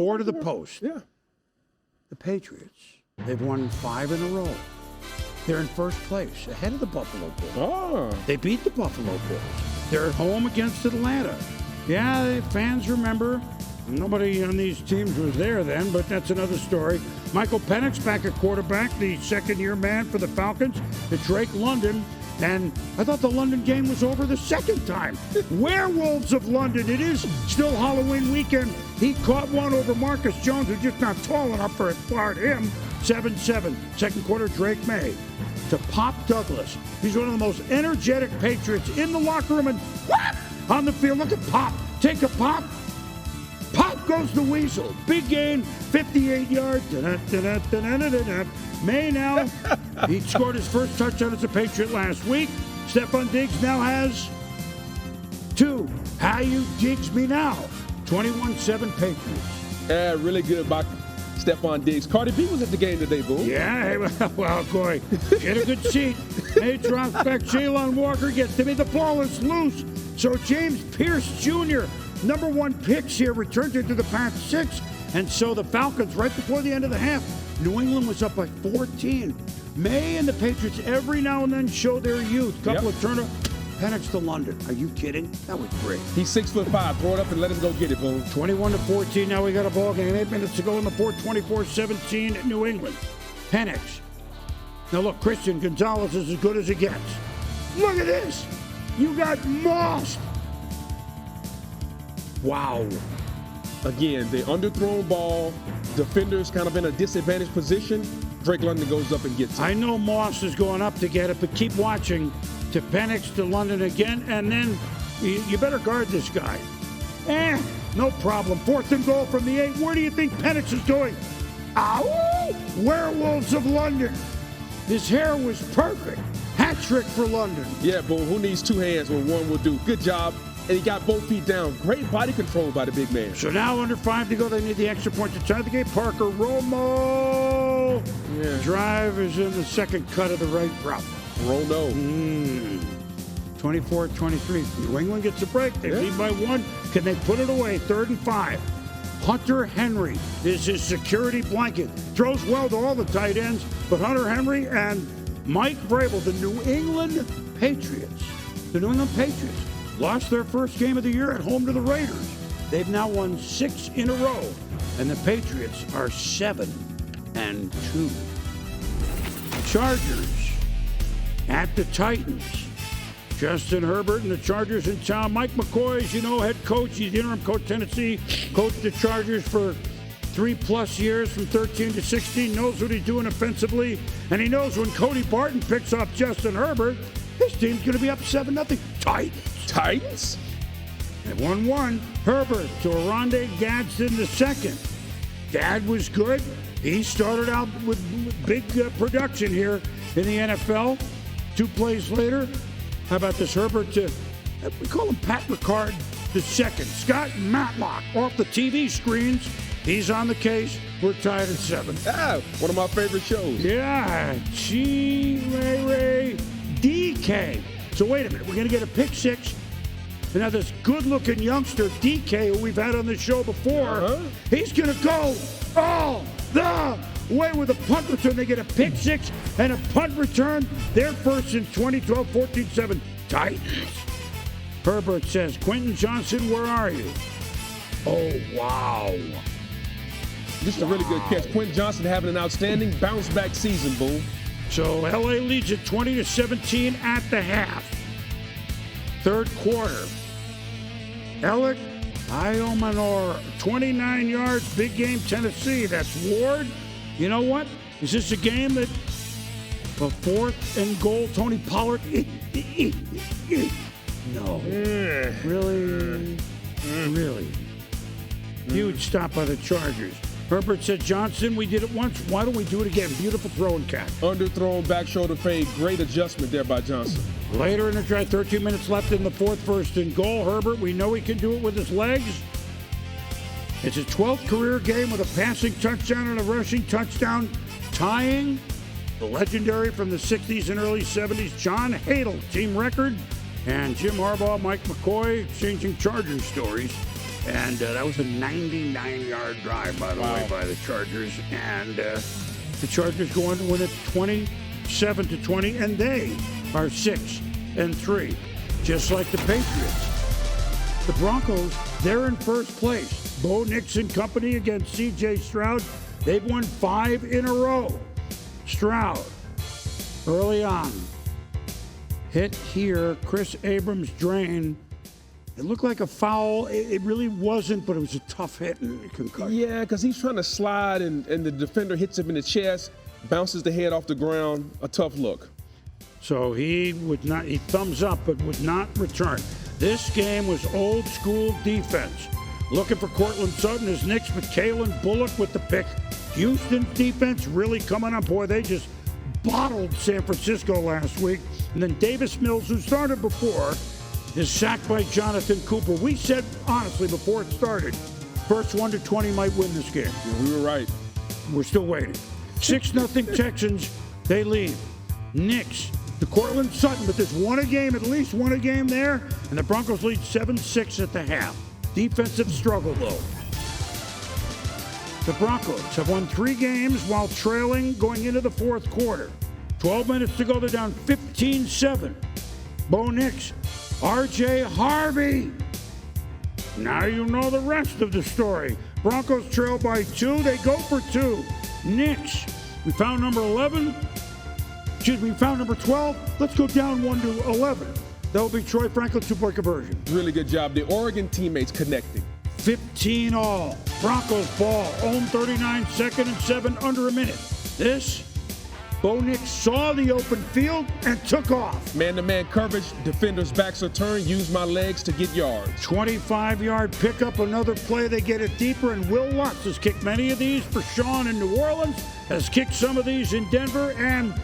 4 to the post. Yeah. The Patriots, they've won 5 in a row. They're in first place, ahead of the Buffalo Bills. Oh. They beat the Buffalo Bills. They're at home against Atlanta. Yeah, fans remember. Nobody on these teams was there then, but that's another story. Michael Penix back at quarterback, the second-year man for the Falcons. It's Drake London. And I thought the London game was over the second time. Werewolves of London. It is still Halloween weekend. He caught one over Marcus Jones, who's just not tall enough for it. Guard him. 7-7. Second quarter, Drake Maye to Pop Douglas. He's one of the most energetic Patriots in the locker room and on the field. Look at Pop. Take a pop. Pop goes the Weasel. Big gain, 58 yards. Maye now, he scored his first touchdown as a Patriot last week. Stephon Diggs now has 2. How you digs me now? 21-7 Patriots. Yeah, really good about Stephon Diggs. Cardi B was at the game today, Boo. Yeah, well, boy, get a good seat. Maye drops back. Jalen Walker gets to me. The ball is loose. So James Pierce Jr., number 1 picks here, returns it to the pass 6. And so the Falcons, right before the end of the half, New England was up by 14. Maye and the Patriots every now and then show their youth. Couple of turnovers. Penix to London. Are you kidding? That was great. He's 6'5". Throw it up and let him go get it, Boone. 21-14. Now we got a ball game. 8 minutes to go in the fourth. 24-17 at New England. Penix. Now look, Christian Gonzalez is as good as it gets. Look at this. You got mossed. Wow. Again, the underthrown ball, defenders kind of in a disadvantaged position. Drake London goes up and gets it. I know Moss is going up to get it, but keep watching. To Penix, to London again, and then you better guard this guy. No problem. 4th and goal from the 8. Where do you think Penix is going? Ow! Werewolves of London. His hair was perfect. Hat trick for London. Yeah, Boone, who needs 2 hands when 1 will do? Good job. And he got both feet down. Great body control by the big man. So now under 5 to go, they need the extra point to tie the game. Parker Romo. Yeah. Drive is in the second cut of the right route. Rono. 24-23. New England gets a break. They lead by 1. Can they put it away? 3rd and 5. Hunter Henry is his security blanket. Throws well to all the tight ends, but Hunter Henry and Mike Vrabel, the New England Patriots, lost their first game of the year at home to the Raiders. They've now won 6 in a row, and the Patriots are 7-2. Chargers at the Titans. Justin Herbert and the Chargers in town. Mike McCoy, as you know, head coach. He's the interim coach, Tennessee. Coached the Chargers for 3+ years from 13 to 16. Knows what he's doing offensively. And he knows when Cody Barton picks off Justin Herbert, his team's going to be up 7-0. Titans? They won 1. Herbert to Oronde Gadsden the second. Dad was good. He started out with big production here in the NFL. 2 plays later, how about this Herbert to, we call him Pat Ricard the second. Scott Matlock off the TV screens. He's on the case. We're tied at 7. One of my favorite shows. Yeah, Ray DK. So wait a minute, we're going to get a pick 6. And now this good-looking youngster, DK, who we've had on the show before, he's going to go all the way with a punt return. They get a pick 6 and a punt return. Their first in 2012, 14-7 Titans. Herbert says, Quentin Johnson, where are you? Oh, wow. This is a really good catch. Quentin Johnson having an outstanding bounce-back season, Boone. So L.A. leads at 20-17 at the half. Third quarter. Alec Iomanor, 29 yards, big game, Tennessee. That's Ward. You know what? Is this a game that a 4th and goal, Tony Pollard? No. Really? Really? Huge stop by the Chargers. Herbert said, Johnson, we did it once. Why don't we do it again? Beautiful throwing catch. Underthrown, back shoulder fade. Great adjustment there by Johnson. Later in the drive, 13 minutes left in the 4th, 1st and goal. Herbert, we know he can do it with his legs. It's his 12th career game with a passing touchdown and a rushing touchdown, tying the legendary from the 60s and early 70s, John Hadle, team record. And Jim Harbaugh, Mike McCoy, exchanging Chargers stories And that was a 99-yard drive, by the way, by the Chargers. And the Chargers go on to win it 27-20, and they are 6-3, just like the Patriots. The Broncos, they're in first place. Bo Nix and company against C.J. Stroud. They've won 5 in a row. Stroud, early on, hit here. Chris Abrams' drain. It looked like a foul. It really wasn't, but it was a tough hit and concussion. Yeah, because he's trying to slide, and the defender hits him in the chest, bounces the head off the ground. A tough look. So he thumbs up, but would not return. This game was old school defense. Looking for Cortland Sutton as Nix, but Kalen Bullock with the pick. Houston's defense really coming up. Boy, they just bottled San Francisco last week. And then Davis Mills, who started before, is sacked by Jonathan Cooper. We said, honestly, before it started, first 1 to 20 might win this game. Yeah, we were right. We're still waiting. 6-0 Texans, they lead. Nix to Cortland Sutton, but there's one a game, at least one a game there, and the Broncos lead 7-6 at the half. Defensive struggle, though. The Broncos have won 3 games while trailing going into the fourth quarter. 12 minutes to go, they're down 15-7. Bo Nix, R.J. Harvey. Now you know the rest of the story. Broncos trail by 2. They go for 2. Nix, we found number 11. Excuse me, we found number 12. Let's go down 1 to 11. That'll be Troy Franklin, 2-point conversion. Really good job. The Oregon teammates connecting. 15 all. Broncos ball. Own 39, 2nd and 7, under a minute. This, Bo Nix saw the open field and took off. Man-to-man coverage, defender's backs are turned, use my legs to get yards. 25-yard pickup, another play, they get it deeper, and Will Lutz has kicked many of these for Sean in New Orleans, has kicked some of these in Denver, and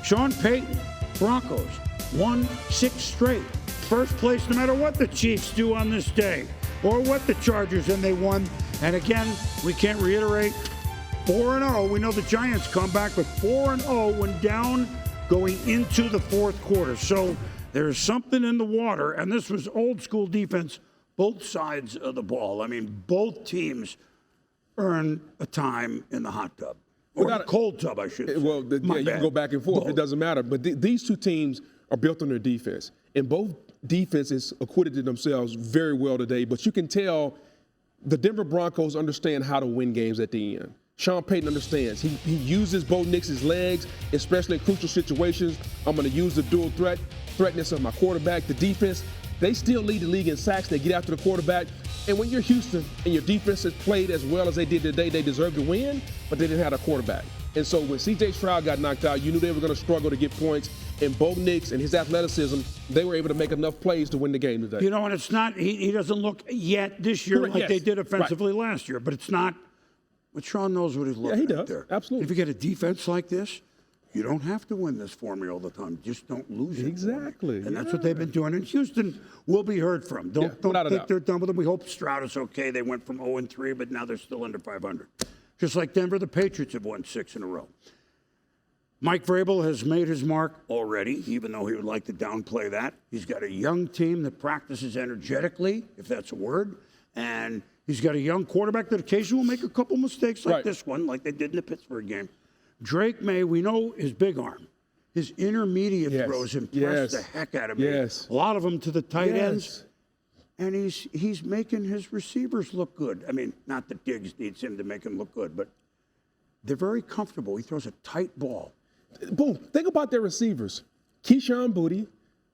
Sean Payton, Broncos, won 6 straight. First place no matter what the Chiefs do on this day, or what the Chargers, and they won. And again, we can't reiterate, 4-0. We know the Giants come back, but 4-0 when down going into the fourth quarter. So there's something in the water, and this was old school defense, both sides of the ball. I mean, both teams earn a time in the hot tub. Or the cold tub, I should say. Well, you can go back and forth. Both. It doesn't matter. But these two teams are built on their defense. And both defenses acquitted themselves very well today. But you can tell the Denver Broncos understand how to win games at the end. Sean Payton understands. He uses Bo Nix's legs, especially in crucial situations. I'm going to use the dual threatness of my quarterback. The defense, they still lead the league in sacks. They get after the quarterback. And when you're Houston and your defense has played as well as they did today, they deserve to win, but they didn't have a quarterback. And so when C.J. Stroud got knocked out, you knew they were going to struggle to get points. And Bo Nix and his athleticism, they were able to make enough plays to win the game today. You know, and it's not, he doesn't look yet this year like they did offensively last year, but it's not, but Sean knows what he's looking at there. Yeah, he does. Absolutely. If you get a defense like this, you don't have to win this for me all the time. Just don't lose it. Exactly. And that's what they've been doing. And Houston will be heard from. Don't think they're done with them. We hope Stroud is okay. They went from 0-3, but now they're still under 500. Just like Denver, the Patriots have won 6 in a row. Mike Vrabel has made his mark already, even though he would like to downplay that. He's got a young team that practices energetically, if that's a word, and he's got a young quarterback that occasionally will make a couple mistakes like this one, like they did in the Pittsburgh game. Drake Maye, we know his big arm. His intermediate throws impress the heck out of me. A lot of them to the tight ends. And he's making his receivers look good. I mean, not that Diggs needs him to make him look good, but they're very comfortable. He throws a tight ball. Boom. Think about their receivers. Keyshawn Boutte,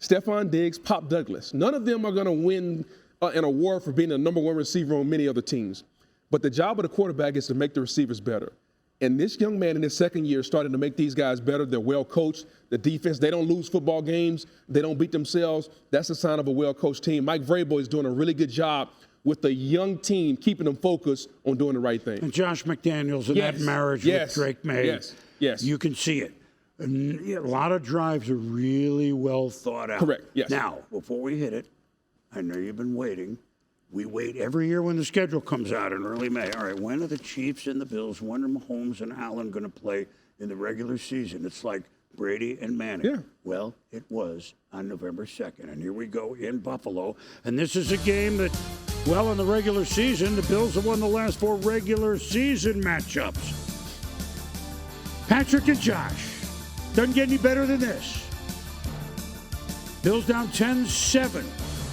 Stephon Diggs, Pop Douglas. None of them are going to win an award for being the number 1 receiver on many other teams. But the job of the quarterback is to make the receivers better. And this young man in his second year started to make these guys better. They're well coached. The defense, they don't lose football games. They don't beat themselves. That's a sign of a well-coached team. Mike Vrabel is doing a really good job with the young team, keeping them focused on doing the right thing. And Josh McDaniels and that marriage with Drake Maye. Yes. You can see it. And a lot of drives are really well thought out. Correct, yes. Now, before we hit it, I know you've been waiting. We wait every year when the schedule comes out in early May. All right, when are the Chiefs and the Bills, when are Mahomes and Allen going to play in the regular season? It's like Brady and Manning. Yeah. Well, it was on November 2nd. And here we go in Buffalo. And this is a game that Well, in the regular season, the Bills have won the last 4 regular season matchups. Patrick and Josh. Doesn't get any better than this. Bills down 10-7.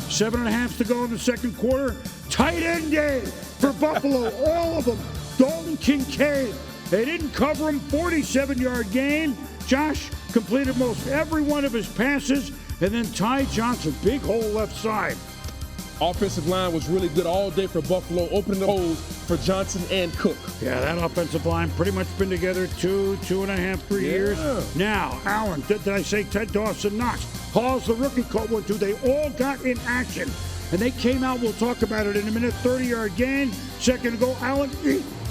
7.5 to go in the second quarter. Tight end day for Buffalo. All of them. Dalton Kincaid. They didn't cover him. 47-yard gain. Josh completed most every one of his passes. And then Ty Johnson, big hole left side. Offensive line was really good all day for Buffalo, opening the holes for Johnson and Cook. Yeah, that offensive line pretty much been together 2.5, 3 years. Now, Allen, did I say Ted Dawson Knox? Hall's the rookie caught one, too. They all got in action. And they came out, we'll talk about it in a minute, 30-yard gain. Second to go, Allen,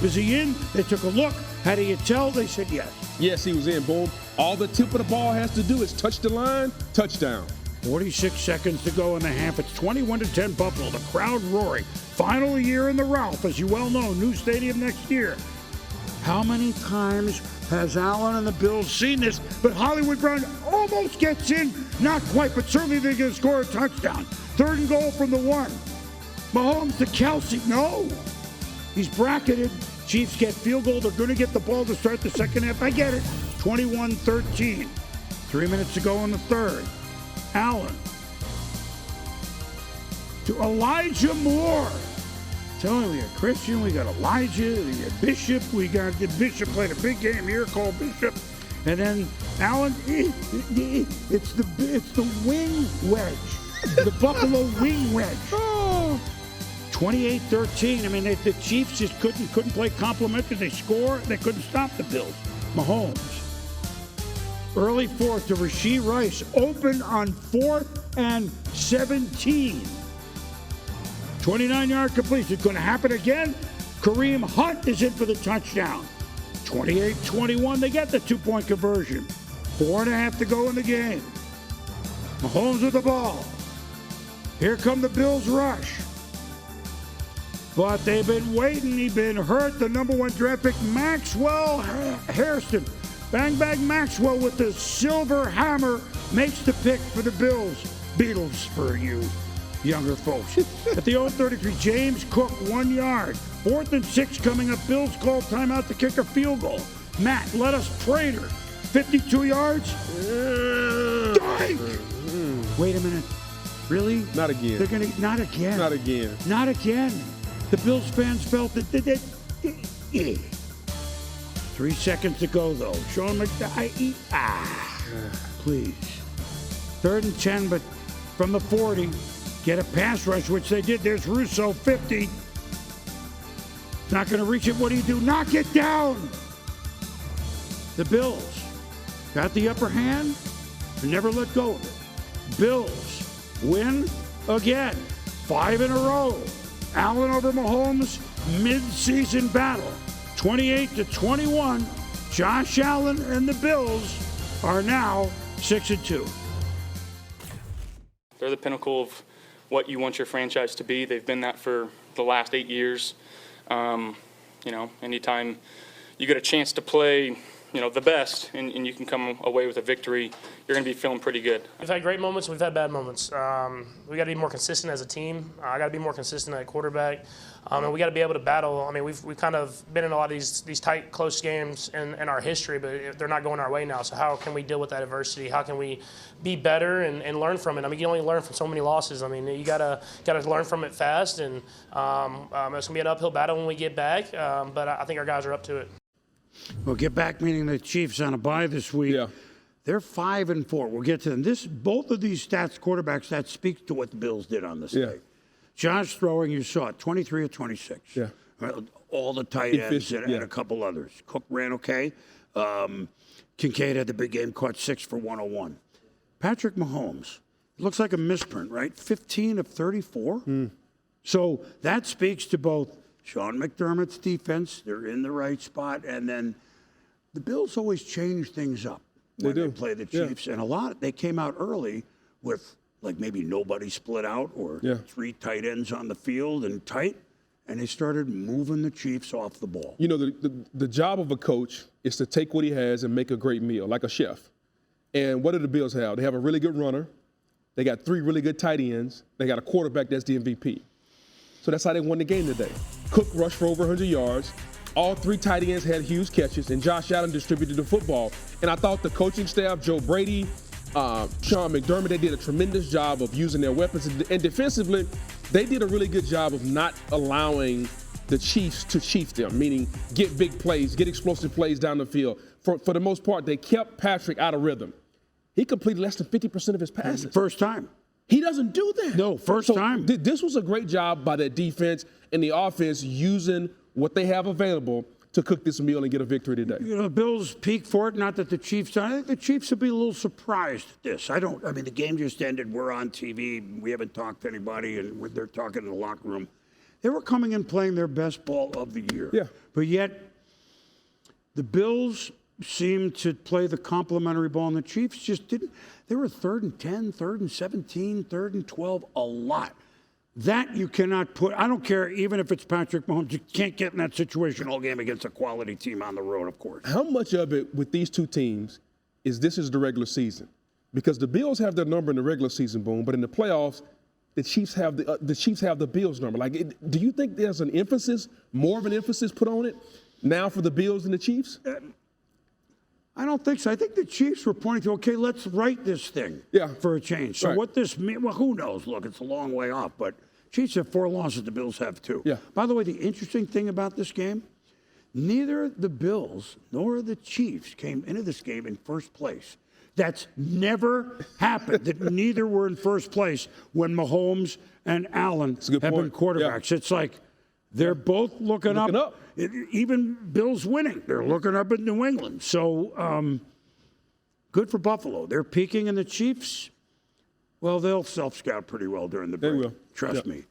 is he in? They took a look. How do you tell? They said yes. Yes, he was in. Boom. All the tip of the ball has to do is touch the line, touchdown. 46 seconds to go in the half. It's 21-10 Buffalo. The crowd roaring. Final year in the Ralph, as you well know, new stadium next year. How many times has Allen and the Bills seen this? But Hollywood Brown almost gets in. Not quite, but certainly they're going to score a touchdown. 3rd and goal from the 1. Mahomes to Kelsey. No. He's bracketed. Chiefs get field goal. They're going to get the ball to start the second half. I get it. 21-13. 3 minutes to go in the third. Allen to Elijah Moore. Telling we got Christian, we got Elijah, we got Bishop, Bishop played a big game here called Bishop, and then Allen. It's the wing wedge, the Buffalo wing wedge. 28-13. I mean, the Chiefs just couldn't play complementary. They score, they couldn't stop the Bills. Mahomes. Early fourth to Rashee Rice. Open on 4th and 17. 29-yard completion. Going to happen again. Kareem Hunt is in for the touchdown. 28-21. They get the 2-point conversion. 4.5 to go in the game. Mahomes with the ball. Here come the Bills rush. But they've been waiting. He's been hurt. The number 1 draft pick, Maxwell Hairston. Bang, bang, Maxwell with the silver hammer makes the pick for the Bills. Beatles for you younger folks. At the 0-33, James Cook, 1 yard. 4th and 6 coming up. Bills call timeout to kick a field goal. Matt, let us Prater. 52 yards. Dike! Wait a minute. Really? Not again. They're going to, not again. Not again. Not again. The Bills fans felt that 3 seconds to go, though. Sean McDonough. Please. 3rd and 10, but from the 40, get a pass rush, which they did. There's Russo, 50. Not going to reach it. What do you do? Knock it down. The Bills got the upper hand and never let go of it. Bills win again. 5 in a row. Allen over Mahomes, mid-season battle. 28-21. Josh Allen and the Bills are now 6-2. They're the pinnacle of what you want your franchise to be. They've been that for the last 8 years. Anytime you get a chance to play, the best, and you can come away with a victory, you're going to be feeling pretty good. We've had great moments. We've had bad moments. We got to be more consistent as a team. I got to be more consistent at quarterback, and we got to be able to battle. I mean, we've kind of been in a lot of these tight, close games in our history, but they're not going our way now. So how can we deal with that adversity? How can we be better and learn from it? I mean, you can only learn from so many losses. I mean, you gotta learn from it fast, and it's gonna be an uphill battle when we get back. But I think our guys are up to it. We'll get back, meaning the Chiefs on a bye this week. Yeah. They're 5-4. We'll get to them. Both of these quarterback stats speak to what the Bills did on this day. Josh throwing, you saw it, 23 of 26. Yeah. All the tight ends and a couple others. Cook ran okay. Kincaid had the big game, caught 6 for 101. Patrick Mahomes, looks like a misprint, right? 15 of 34. So that speaks to both Sean McDermott's defense, they're in the right spot, and then the Bills always change things up when they play the Chiefs. And they came out early with like maybe nobody split out or 3 tight ends on the field and tight, and they started moving the Chiefs off the ball. The job of a coach is to take what he has and make a great meal, like a chef. And what do the Bills have? They have a really good runner. They got 3 really good tight ends. They got a quarterback that's the MVP. So that's how they won the game today. Cook rushed for over 100 yards. All 3 tight ends had huge catches, and Josh Allen distributed the football. And I thought the coaching staff, Joe Brady, Sean McDermott, they did a tremendous job of using their weapons. And defensively, they did a really good job of not allowing the Chiefs to chief them, meaning get big plays, get explosive plays down the field. For the most part, they kept Patrick out of rhythm. He completed less than 50% of his passes. First time. He doesn't do that. No, first time. This was a great job by that defense and the offense using what they have available to cook this meal and get a victory today. You know, the Bills peak for it. Not that the Chiefs. I think the Chiefs will be a little surprised at this. I mean, the game just ended. We're on TV. We haven't talked to anybody, and they're talking in the locker room. They were coming in playing their best ball of the year. Yeah. But yet, the Bills seemed to play the complementary ball, and the Chiefs just didn't. They were 3rd and 10, 3rd and 17, 3rd and 12, a lot. That you cannot put. I don't care, even if it's Patrick Mahomes, you can't get in that situation all game against a quality team on the road, of course. How much of it with these two teams is this is the regular season? Because the Bills have their number in the regular season, Boom, but in the playoffs, the Chiefs have the Bills number. Do you think there's an emphasis, more of an emphasis put on it now for the Bills and the Chiefs? I don't think so. I think the Chiefs were pointing to, okay, let's write this thing for a change. So what this means, well, who knows? Look, it's a long way off, but Chiefs have 4 losses. The Bills have 2. Yeah. By the way, the interesting thing about this game, neither the Bills nor the Chiefs came into this game in first place. That's never happened, that neither were in first place when Mahomes and Allen have been quarterbacks. Yeah. It's like they're both looking up. Even Bills winning, they're looking up at New England. So good for Buffalo. They're peaking, and the Chiefs, well, they'll self-scout pretty well during the break. They will. Trust me.